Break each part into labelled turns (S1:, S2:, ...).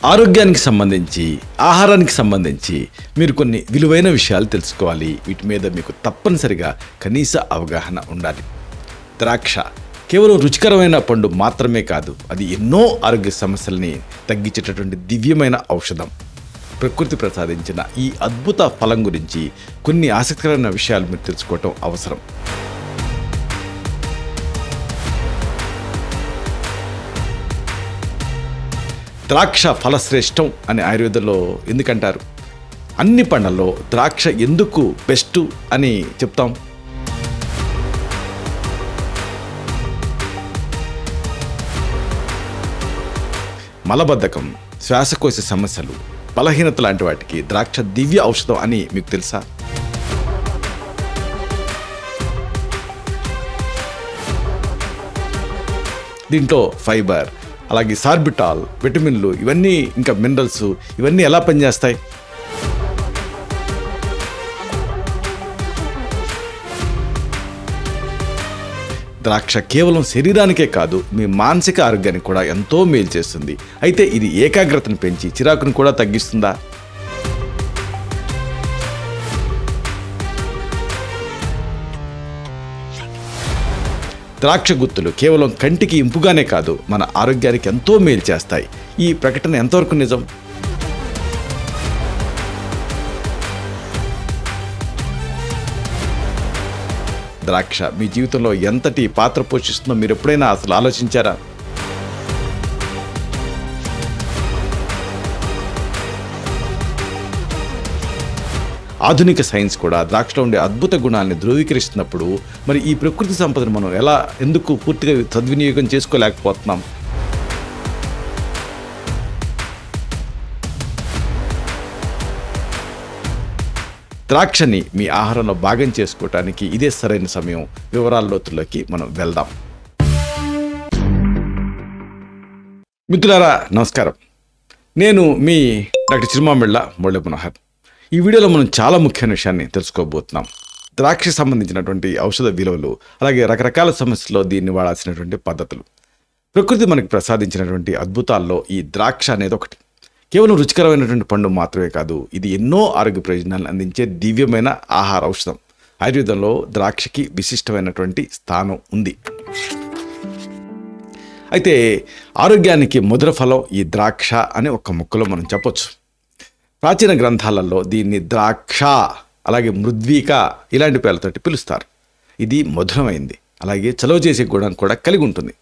S1: ఆరోగ్యానికి సంబంధించి, ఆహారానికి సంబంధించి మీరు కొన్ని విలువైన విషయాలు తెలుసుకోవాలి. వీటి మీద మీకు తప్పనిసరిగా కనీస అవగాహన ఉండాలి. ద్రాక్ష కేవలం రుచికరమైన పండు మాత్రమే కాదు, అది ఎన్నో ఆరోగ్య సమస్యల్ని తగ్గించేటటువంటి దివ్యమైన ఔషధం. ప్రకృతి ప్రసాదించిన ఈ అద్భుత ఫలం గురించి కొన్ని ఆసక్తికరమైన విషయాలు మీరు తెలుసుకోవటం అవసరం. ద్రాక్ష ఫలశ్రేష్టం అని ఆయుర్వేదంలో ఎందుకంటారు? అన్ని పండ్లలో ద్రాక్ష ఎందుకు బెస్ట్ అని చెప్తాం? మలబద్ధకం, శ్వాసకోశ సమస్యలు, బలహీనత లాంటి వాటికి ద్రాక్ష దివ్య ఔషధం అని మీకు తెలుసా? దీంట్లో ఫైబర్, అలాగే సార్బిటాల్, విటమిన్లు, ఇవన్నీ ఇంకా మినరల్స్, ఇవన్నీ ఎలా పనిచేస్తాయి? ద్రాక్ష కేవలం శరీరానికే కాదు, మీ మానసిక ఆరోగ్యానికి కూడా ఎంతో మేలు చేస్తుంది. అయితే ఇది ఏకాగ్రతను పెంచి చిరాకును కూడా తగ్గిస్తుందా? ద్రాక్ష గుత్తులు కేవలం కంటికి ఇంపుగానే కాదు, మన ఆరోగ్యానికి ఎంతో మేలు చేస్తాయి. ఈ ప్రకటన ఎంతవరకు నిజం? ద్రాక్ష మీ జీవితంలో ఎంతటి పాత్ర పోషిస్తుందో మీరు ఎప్పుడైనా అసలు ఆలోచించారా? ఆధునిక సైన్స్ కూడా ద్రాక్షలో ఉండే అద్భుత గుణాలని ధృవీకరిస్తున్నప్పుడు మరి ఈ ప్రకృతి సంపదను మనం ఎందుకు పూర్తిగా సద్వినియోగం చేసుకోలేకపోతున్నాం? ద్రాక్షని మీ ఆహారంలో భాగం చేసుకోవటానికి ఇదే సరైన సమయం. వివరాల్లోతుల్లోకి మనం వెళ్దాం. మిత్రులారా నమస్కారం, నేను మీ డాక్టర్ చిరుమామిళ్ళ మురళీ మనోహర్. ఈ వీడియోలో మనం చాలా ముఖ్యమైన విషయాన్ని తెలుసుకోబోతున్నాం. ద్రాక్ష సంబంధించినటువంటి ఔషధ విలువలు, అలాగే రకరకాల సమస్యల్లో దీన్ని వాడాల్సినటువంటి పద్ధతులు. ప్రకృతి మనకి ప్రసాదించినటువంటి అద్భుతాల్లో ఈ ద్రాక్ష అనేది ఒకటి. కేవలం రుచికరమైనటువంటి పండు మాత్రమే కాదు, ఇది ఎన్నో ఆరోగ్య ప్రయోజనాలను అందించే దివ్యమైన ఆహార ఔషధం. ఆయుర్వేదంలో ద్రాక్షకి విశిష్టమైనటువంటి స్థానం ఉంది. అయితే ఆరోగ్యానికి మధుర ఫలం ఈ ద్రాక్ష అనే ఒక ముక్కలో మనం చెప్పొచ్చు. ప్రాచీన గ్రంథాలలో దీన్ని ద్రాక్ష, అలాగే మృద్వీక ఇలాంటి పేర్లతోటి పిలుస్తారు. ఇది మధురమైంది, అలాగే చలవ చేసే గుణం కూడా కలిగి ఉంటుంది.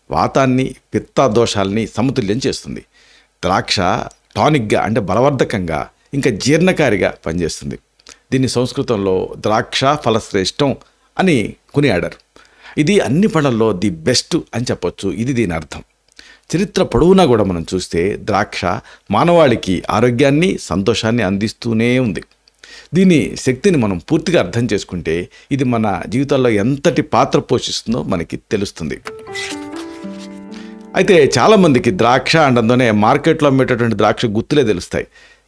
S1: వాతాన్ని, పిత్త దోషాలని సమతుల్యం చేస్తుంది. ద్రాక్ష టానిక్గా అంటే బలవర్ధకంగా, ఇంకా జీర్ణకారిగా పనిచేస్తుంది. దీన్ని సంస్కృతంలో ద్రాక్ష ఫలశ్రేష్టం అని కొనియాడారు. ఇది అన్ని పళ్ళల్లో ది బెస్ట్ అని చెప్పొచ్చు. ఇది దీని అర్థం. చరిత్ర పొడవునా కూడా మనం చూస్తే ద్రాక్ష మానవాళికి ఆరోగ్యాన్ని, సంతోషాన్ని అందిస్తూనే ఉంది. దీని శక్తిని మనం పూర్తిగా అర్థం చేసుకుంటే ఇది మన జీవితాల్లో ఎంతటి పాత్ర పోషిస్తుందో మనకి తెలుస్తుంది. అయితే చాలామందికి ద్రాక్ష అండంతోనే మార్కెట్లో అమ్మేటటువంటి ద్రాక్ష గుత్తులే తెలుస్తాయి,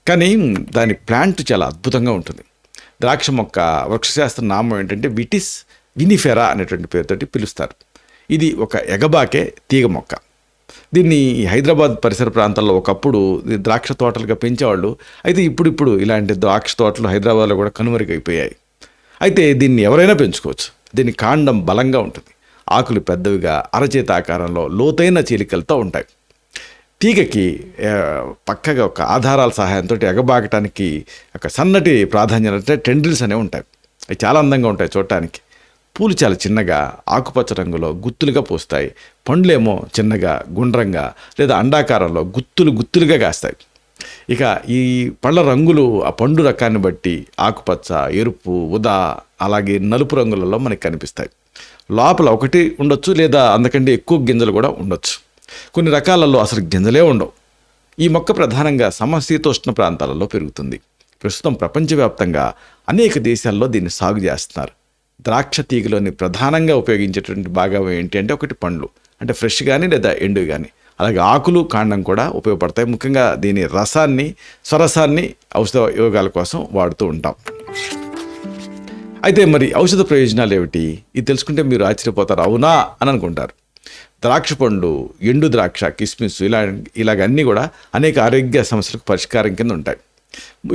S1: కానీ దాని ప్లాంట్ చాలా అద్భుతంగా ఉంటుంది. ద్రాక్ష మొక్క వృక్షశాస్త్ర నామం ఏంటంటే విటిస్ వినిఫెరా అనేటువంటి పేరుతోటి పిలుస్తారు. ఇది ఒక ఎగబాకే తీగ మొక్క. దీన్ని హైదరాబాద్ పరిసర ప్రాంతాల్లో ఒకప్పుడు ద్రాక్ష తోటలుగా పెంచేవాళ్ళు. అయితే ఇప్పుడు ఇలాంటి ద్రాక్ష తోటలు హైదరాబాద్లో కూడా కనుమరుగైపోయాయి. అయితే దీన్ని ఎవరైనా పెంచుకోవచ్చు. దీని కాండం బలంగా ఉంటుంది, ఆకులు పెద్దవిగా అరచేత ఆకారంలో లోతైన చీలికలతో ఉంటాయి. తీగకి పక్కగా ఒక ఆధారాల సహాయంతో ఎగబాకటానికి ఒక సన్నటి ప్రాధాన్యత అంటే టెండ్రిల్స్ అనేవి ఉంటాయి. అవి చాలా అందంగా ఉంటాయి చూడటానికి. పూలు చాలా చిన్నగా ఆకుపచ్చ రంగులో గుత్తులుగా పూస్తాయి. పండ్లేమో చిన్నగా గుండ్రంగా లేదా అండాకారంలో గుత్తులుగా కాస్తాయి. ఇక ఈ పళ్ళ రంగులు ఆ పండు రకాన్ని బట్టి ఆకుపచ్చ, ఎరుపు, ఊదా, అలాగే నలుపు రంగులలో మనకి కనిపిస్తాయి. లోపల ఒకటి ఉండొచ్చు లేదా అంతకంటే ఎక్కువ గింజలు కూడా ఉండొచ్చు. కొన్ని రకాలలో అసలు గింజలే ఉండవు. ఈ మొక్క ప్రధానంగా సమశీతోష్ణ ప్రాంతాలలో పెరుగుతుంది. ప్రస్తుతం ప్రపంచవ్యాప్తంగా అనేక దేశాల్లో దీన్ని సాగు చేస్తున్నారు. ద్రాక్ష తీగలోని ప్రధానంగా ఉపయోగించేటువంటి భాగం ఏంటి అంటే ఒకటి పండ్లు, అంటే ఫ్రెష్ కానీ లేదా ఎండు కానీ, అలాగే ఆకులు, కాండం కూడా ఉపయోగపడతాయి. ముఖ్యంగా దీని రసాన్ని, స్వరసాన్ని ఔషధ యోగాల కోసం వాడుతూ ఉంటాం. అయితే మరి ఔషధ ప్రయోజనాలు ఏమిటి? ఇది తెలుసుకుంటే మీరు ఆశ్చర్యపోతారు, అవునా అని అనుకుంటారు. ద్రాక్ష పండు, ఎండు ద్రాక్ష, కిస్మిస్ ఇలాగన్నీ కూడా అనేక ఆరోగ్య సమస్యలకు పరిష్కారం కింద ఉంటాయి.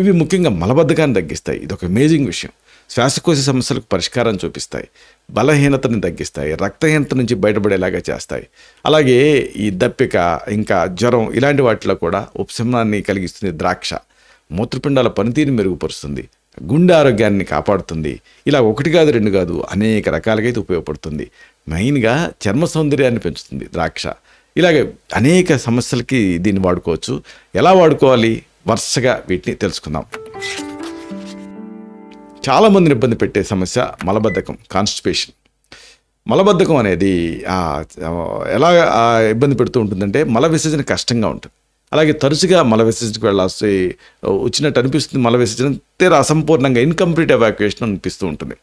S1: ఇవి ముఖ్యంగా మలబద్ధకాన్ని తగ్గిస్తాయి. ఇది ఒక అమేజింగ్ విషయం. శ్వాసకోశ సమస్యలకు పరిష్కారం చూపిస్తాయి, బలహీనతని తగ్గిస్తాయి, రక్తహీనత నుంచి బయటపడేలాగా చేస్తాయి. అలాగే ఈ దప్పిక, ఇంకా జ్వరం ఇలాంటి వాటిలో కూడా ఉపశమనాన్ని కలిగిస్తుంది ద్రాక్ష. మూత్రపిండాల పనితీరుని మెరుగుపరుస్తుంది, గుండె ఆరోగ్యాన్ని కాపాడుతుంది. ఇలా ఒకటి కాదు, రెండు కాదు, అనేక రకాలుగా అయితే ఉపయోగపడుతుంది. మెయిన్గా చర్మ సౌందర్యాన్ని పెంచుతుంది ద్రాక్ష. ఇలాగే అనేక సమస్యలకి దీన్ని వాడుకోవచ్చు. ఎలా వాడుకోవాలి వరుసగా వీటిని తెలుసుకుందాం. చాలామందిని ఇబ్బంది పెట్టే సమస్య మలబద్ధకం, కాన్స్టిపేషన్. మలబద్ధకం అనేది ఎలా ఇబ్బంది పెడుతూ ఉంటుందంటే మల విసర్జన కష్టంగా ఉంటుంది. అలాగే తరచుగా మల విసర్జనకు వెళ్ళాల్సి వచ్చినట్టు అనిపిస్తుంది. మల విసర్జన తీరా అసంపూర్ణంగా ఇన్కంప్లీట్ ఎవాక్యుయేషన్ అనిపిస్తూ ఉంటుంది.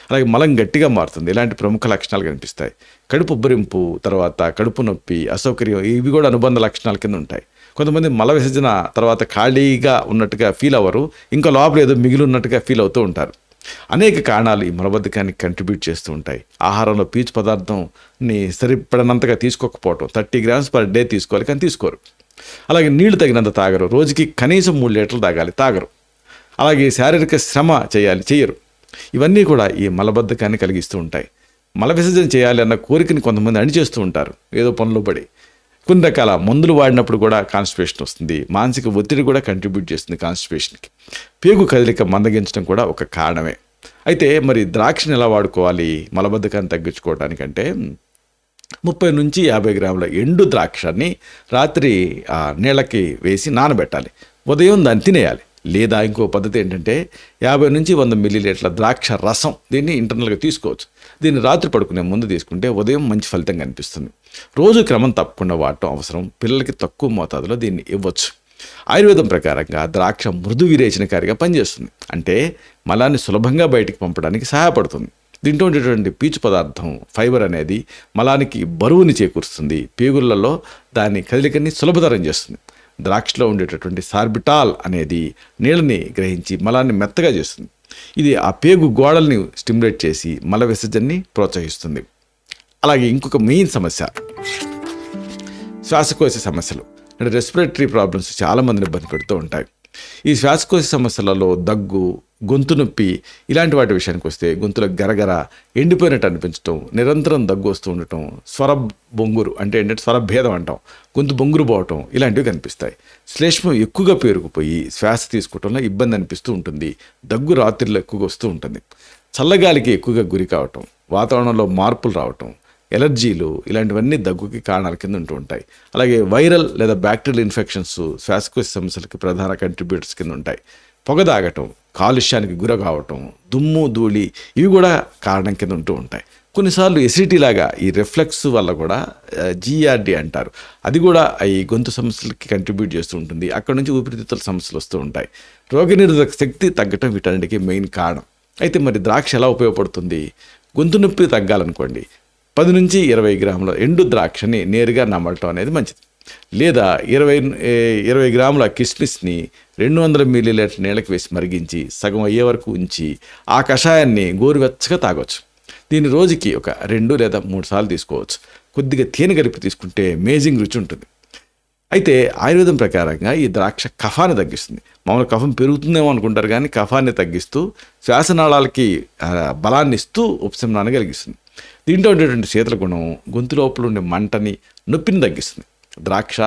S1: అలాగే మలం గట్టిగా మారుతుంది. ఇలాంటి ప్రముఖ లక్షణాలు కనిపిస్తాయి. కడుపు ఉబ్బరింపు, తర్వాత కడుపు నొప్పి, అసౌకర్యం, ఇవి కూడా అనుబంధ లక్షణాల కింద ఉంటాయి. కొంతమంది మల విసర్జన తర్వాత ఖాళీగా ఉన్నట్టుగా ఫీల్ అవ్వరు, ఇంకా లోపల ఏదో మిగిలి ఉన్నట్టుగా ఫీల్ అవుతూ ఉంటారు. అనేక కారణాలు ఈ మలబద్ధకానికి కంట్రిబ్యూట్ చేస్తూ ఉంటాయి. ఆహారంలో పీచు పదార్థంని సరిపడినంతగా తీసుకోకపోవటం. 30 grams per day తీసుకోవాలి, కానీ తీసుకోరు. అలాగే నీళ్లు తగినంత తాగరు. రోజుకి కనీసం 3 లీటర్లు తాగాలి, తాగరు. అలాగే శారీరక శ్రమ చేయరు. ఇవన్నీ కూడా ఈ మలబద్ధకాన్ని కలిగిస్తూ ఉంటాయి. మల విసర్జన చేయాలి అన్న కోరికని కొంతమంది అణిచేస్తూ ఉంటారు ఏదో పనులు పడి. కొన్ని రకాల మందులు వాడినప్పుడు కూడా కాన్స్టిపేషన్ వస్తుంది. మానసిక ఒత్తిడి కూడా కంట్రిబ్యూట్ చేస్తుంది కాన్స్టిపేషన్కి. పేగు కదలిక మందగించడం కూడా ఒక కారణమే. అయితే మరి ద్రాక్షని ఎలా వాడుకోవాలి మలబద్ధకాన్ని తగ్గించుకోవడానికంటే 30 నుంచి 50 గ్రాముల ఎండు ద్రాక్షని రాత్రి నీళ్ళకి వేసి నానబెట్టాలి. ఉదయం దాన్ని తినేయాలి. లేదా ఇంకో పద్ధతి ఏంటంటే 50 నుంచి 100 మిల్లీలీటర్ల ద్రాక్ష రసం, దీన్ని ఇంటర్నల్గా తీసుకోవచ్చు. దీన్ని రాత్రి పడుకునే ముందు తీసుకుంటే ఉదయం మంచి ఫలితం కనిపిస్తుంది. రోజు క్రమం తప్పకుండా వాడటం అవసరం. పిల్లలకి తక్కువ మోతాదులో దీన్ని ఇవ్వచ్చు. ఆయుర్వేదం ప్రకారంగా ద్రాక్ష మృదు విరేచనకారిగా పనిచేస్తుంది. అంటే మలాన్ని సులభంగా బయటికి పంపడానికి సహాయపడుతుంది. దీంట్లో ఉండేటువంటి పీచు పదార్థం ఫైబర్ అనేది మలానికి బరువుని చేకూరుస్తుంది. పేగులలో దాని కదలికని సులభతరం చేస్తుంది. ద్రాక్షలో ఉండేటటువంటి సార్బిటాల్ అనేది నీళ్ళని గ్రహించి మలాన్ని మెత్తగా చేస్తుంది. ఇది ఆ పేగు గోడల్ని స్టిమ్యులేట్ చేసి మల విసర్జనని ప్రోత్సహిస్తుంది. అలాగే ఇంకొక మెయిన్ సమస్య శ్వాసకోశ సమస్యలు, అంటే రెస్పిరేటరీ ప్రాబ్లమ్స్ చాలామందిని ఇబ్బంది పెడుతూ ఉంటాయి. ఈ శ్వాసకోశ సమస్యలలో దగ్గు, గొంతు నొప్పి ఇలాంటి వాటి విషయానికి వస్తే గొంతులో గరగర, ఎండిపోయినట్టు అనిపించడం, నిరంతరం దగ్గు వస్తూ ఉండటం, స్వర బొంగురు అంటే ఏంటంటే స్వరభేదం అంటాం, గొంతు బొంగురు పోవటం ఇలాంటివి కనిపిస్తాయి. శ్లేష్మం ఎక్కువగా పేరుకుపోయి శ్వాస తీసుకోవటంలో ఇబ్బంది అనిపిస్తూ ఉంటుంది. దగ్గు రాత్రిలో ఎక్కువగా వస్తూ ఉంటుంది. చల్లగాలికి ఎక్కువగా గురి కావటం, వాతావరణంలో మార్పులు రావటం, ఎలర్జీలు ఇలాంటివన్నీ దగ్గుకి కారణాల కింద ఉంటూ ఉంటాయి. అలాగే వైరల్ లేదా బ్యాక్టీరియల్ ఇన్ఫెక్షన్స్ శ్వాసకోశ సమస్యలకి ప్రధాన కంట్రిబ్యూటర్స్ కింద ఉంటాయి. పొగ తాగటం, కాలుష్యానికి గుర కావటం, దుమ్ము ధూళి ఇవి కూడా కారణం కింద ఉంటూ ఉంటాయి. కొన్నిసార్లు ఎసిడిటీ లాగా ఈ రిఫ్లెక్స్ వల్ల కూడా జిఆర్డి అంటారు, అది కూడా ఈ గొంతు సమస్యలకి కంట్రిబ్యూట్ చేస్తూ ఉంటుంది. అక్కడ నుంచి ఊపిరితిత్తుల సమస్యలు వస్తూ ఉంటాయి. రోగనిరోధక శక్తి తగ్గటం వీటన్నిటికీ మెయిన్ కారణం. అయితే మరి ద్రాక్ష ఎలా ఉపయోగపడుతుంది? గొంతు నొప్పి తగ్గాలనుకోండి 10 నుంచి 20 గ్రాముల ఎండు ద్రాక్షని నేరుగా నమలటం అనేది మంచిది. లేదా 20 గ్రాముల కిస్మిస్ని 200 మిల్లీలీటర్ నీళ్ళకి వేసి మరిగించి సగం అయ్యే వరకు ఉంచి ఆ కషాయాన్ని గోరువెచ్చగా తాగొచ్చు. దీన్ని రోజుకి ఒక 2 లేదా 3 సార్లు తీసుకోవచ్చు. కొద్దిగా తేనె కలిపి తీసుకుంటే అమేజింగ్ రుచి ఉంటుంది. అయితే ఆయుర్వేదం ప్రకారంగా ఈ ద్రాక్ష కఫాన్ని తగ్గిస్తుంది. మామూలు కఫం పెరుగుతుందేమో అనుకుంటారు, కానీ కఫాన్ని తగ్గిస్తూ శ్వాసనాళాలకి బలాన్ని ఇస్తూ ఉపశమనాన్ని కలిగిస్తుంది. దీంట్లో ఉండేటువంటి శీతల గుణం గొంతు లోపల ఉండే మంటని, నొప్పిని తగ్గిస్తుంది. ద్రాక్ష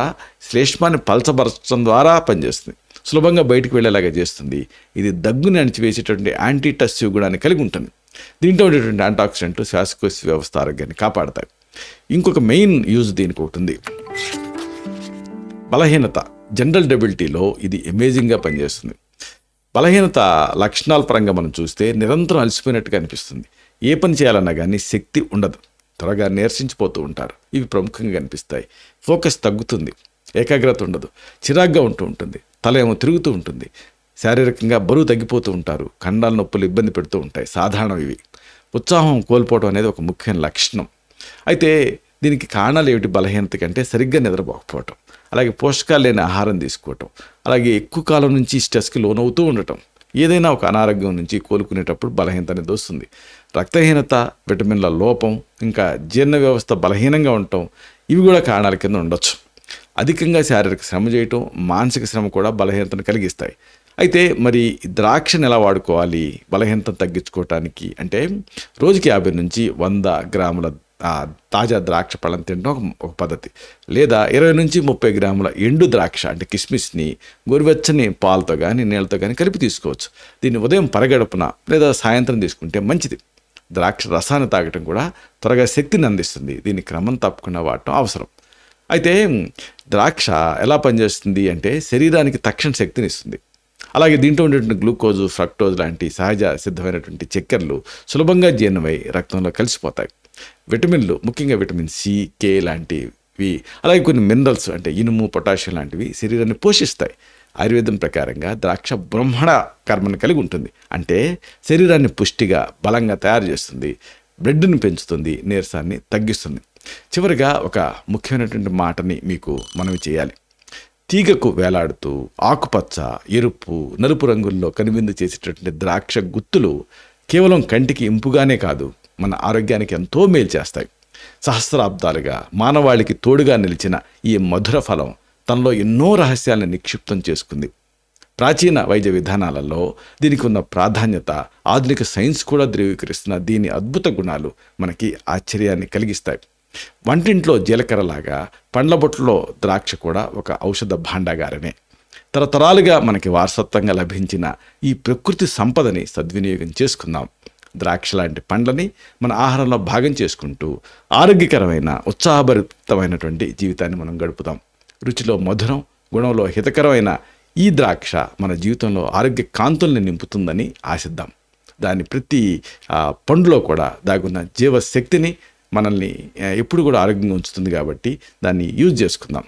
S1: శ్లేష్మాన్ని పలచబరచడం ద్వారా పనిచేస్తుంది. సులభంగా బయటికి వెళ్ళేలాగా చేస్తుంది. ఇది దగ్గుని అణిచివేసేటువంటి యాంటీటస్సివ్ గుణాన్ని కలిగి ఉంటుంది. దీంట్లో ఉండేటువంటి యాంటాక్సిడెంట్లు శ్వాసకోశ వ్యవస్థ ఆరోగ్యాన్ని కాపాడతాయి. ఇంకొక మెయిన్ యూజ్ దీనికి ఒకటి ఉంది. బలహీనత, జనరల్ డెబిలిటీలో ఇది అమేజింగ్గా పనిచేస్తుంది. బలహీనత లక్షణాల పరంగా మనం చూస్తే నిరంతరం అలసిపోయినట్టుగా అనిపిస్తుంది. ఏ పని చేయాలన్నా కానీ శక్తి ఉండదు, త్వరగా నీరసించిపోతూ ఉంటారు. ఇవి ప్రముఖంగా కనిపిస్తాయి. ఫోకస్ తగ్గుతుంది, ఏకాగ్రత ఉండదు, చిరాగ్గా ఉంటూ ఉంటుంది, తల ఏమో తిరుగుతూ ఉంటుంది, శారీరకంగా బరువు తగ్గిపోతూ ఉంటారు, కండాల నొప్పులు ఇబ్బంది పెడుతూ ఉంటాయి. సాధారణం ఇవి. ఉత్సాహం కోల్పోవడం అనేది ఒక ముఖ్యమైన లక్షణం. అయితే దీనికి కారణాలు ఏమిటి? బలహీనత కంటే సరిగ్గా నిద్రపోకపోవటం, అలాగే పోషకాలు లేని ఆహారం తీసుకోవటం, అలాగే ఎక్కువ కాలం నుంచి స్ట్రెస్కి లోనవుతూ ఉండటం, ఏదైనా ఒక అనారోగ్యం నుంచి కోలుకునేటప్పుడు బలహీనత అనేది వస్తుంది. రక్తహీనత, విటమిన్ల లోపం, ఇంకా జీర్ణ వ్యవస్థ బలహీనంగా ఉండటం ఇవి కూడా కారణాల కింద ఉండొచ్చు. అధికంగా శారీరక శ్రమ చేయటం, మానసిక శ్రమ కూడా బలహీనతను కలిగిస్తాయి. అయితే మరి ద్రాక్షను ఎలా వాడుకోవాలి బలహీనతను తగ్గించుకోవటానికి అంటే రోజుకి 50 నుంచి 100 గ్రాముల తాజా ద్రాక్ష పళ్ళను తినడం ఒక పద్ధతి. లేదా 20 నుంచి 30 గ్రాముల ఎండు ద్రాక్ష అంటే కిస్మిస్ని గోరువెచ్చని పాలతో కానీ నీళ్ళతో కానీ కలిపి తీసుకోవచ్చు. దీన్ని ఉదయం పరగడుపున లేదా సాయంత్రం తీసుకుంటే మంచిది. ద్రాక్ష రసాన్ని తాగటం కూడా త్వరగా శక్తిని అందిస్తుంది. దీన్ని క్రమం తప్పకుండా వాడటం అవసరం. అయితే ద్రాక్ష ఎలా పనిచేస్తుంది అంటే శరీరానికి తక్షణ శక్తిని ఇస్తుంది. అలాగే దీంట్లో ఉండేటువంటి గ్లూకోజు, ఫ్రక్టోజ్ లాంటి సహజ సిద్ధమైనటువంటి చక్కెరలు సులభంగా జీర్ణమై రక్తంలో కలిసిపోతాయి. విటమిన్లు, ముఖ్యంగా విటమిన్ సి, కే లాంటివి, అలాగే కొన్ని మినరల్స్ అంటే ఇనుము, పొటాషియం లాంటివి శరీరాన్ని పోషిస్తాయి. ఆయుర్వేదం ప్రకారంగా ద్రాక్ష బ్రహ్మణ కర్మను కలిగి ఉంటుంది. అంటే శరీరాన్ని పుష్టిగా, బలంగా తయారు చేస్తుంది, బ్లడ్ని పెంచుతుంది, నీరసాన్ని తగ్గిస్తుంది. చివరిగా ఒక ముఖ్యమైనటువంటి మాటని మీకు మనవి చేయాలి. తీగకు వేలాడుతూ ఆకుపచ్చ, ఎరుపు, నలుపు రంగుల్లో కనువిందు చేసేటటువంటి ద్రాక్ష గుత్తులు కేవలం కంటికి ఇంపుగానే కాదు, మన ఆరోగ్యానికి ఎంతో మేలు చేస్తాయి. సహస్రాబ్దాలుగా మానవాళికి తోడుగా నిలిచిన ఈ మధుర ఫలం తనలో ఎన్నో రహస్యాలను నిక్షిప్తం చేసుకుంది. ప్రాచీన వైద్య విధానాలలో దీనికి ఉన్న ప్రాధాన్యత ఆధునిక సైన్స్ కూడా ధృవీకరిస్తున్న దీని అద్భుత గుణాలు మనకి ఆశ్చర్యాన్ని కలిగిస్తాయి. వంటింట్లో జీలకర్రలాగా పండ్ల బొట్టులో ద్రాక్ష కూడా ఒక ఔషధ భాండాగారమే. తరతరాలుగా మనకి వారసత్వంగా లభించిన ఈ ప్రకృతి సంపదని సద్వినియోగం చేసుకుందాం. ద్రాక్ష లాంటి పండ్లని మన ఆహారంలో భాగం చేసుకుంటూ ఆరోగ్యకరమైన, ఉత్సాహభరితమైనటువంటి జీవితాన్ని మనం గడుపుతాం. రుచిలో మధురం, గుణంలో హితకరమైన ఈ ద్రాక్ష మన జీవితంలో ఆరోగ్య కాంతుల్ని నింపుతుందని ఆశిద్దాం. దాని ప్రతి పండులో కూడా దాగున్న జీవశక్తిని మనల్ని ఎప్పుడు కూడా ఆరోగ్యంగా ఉంచుతుంది. కాబట్టి దాన్ని యూజ్ చేసుకుందాం.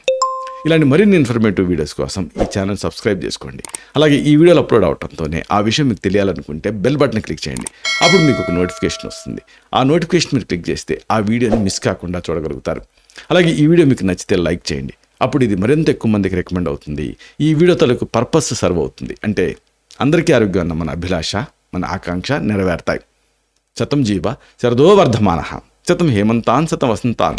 S1: ఇలాంటి మరిన్ని ఇన్ఫర్మేటివ్ వీడియోస్ కోసం ఈ ఛానల్ సబ్స్క్రైబ్ చేసుకోండి. అలాగే ఈ వీడియోలు అప్లోడ్ అవడంతోనే ఆ విషయం మీకు తెలియాలనుకుంటే బెల్ బటన్ క్లిక్ చేయండి. అప్పుడు మీకు ఒక నోటిఫికేషన్ వస్తుంది. ఆ నోటిఫికేషన్ మీరు క్లిక్ చేస్తే ఆ వీడియోని మిస్ కాకుండా చూడగలుగుతారు. అలాగే ఈ వీడియో మీకు నచ్చితే లైక్ చేయండి. అప్పుడు ఇది మరింత ఎక్కువ మందికి రికమెండ్ అవుతుంది. ఈ వీడియో తలకు పర్పస్ సర్వ్ అవుతుంది. అంటే అందరికీ ఆరోగ్యం అన్న మన అభిలాష, మన ఆకాంక్ష నెరవేరుతాయి. శతం జీవ శరదో వర్ధమానః, శతం హేమంతాన్ శతం వసంతాన్.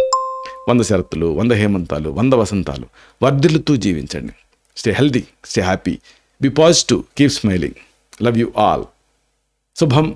S1: 100 శరత్తులు, 100 హేమంతాలు, 100 వసంతాలు వర్ధిల్లుతూ జీవించండి. Stay healthy, stay happy, be positive, keep smiling. Love you all. శుభం.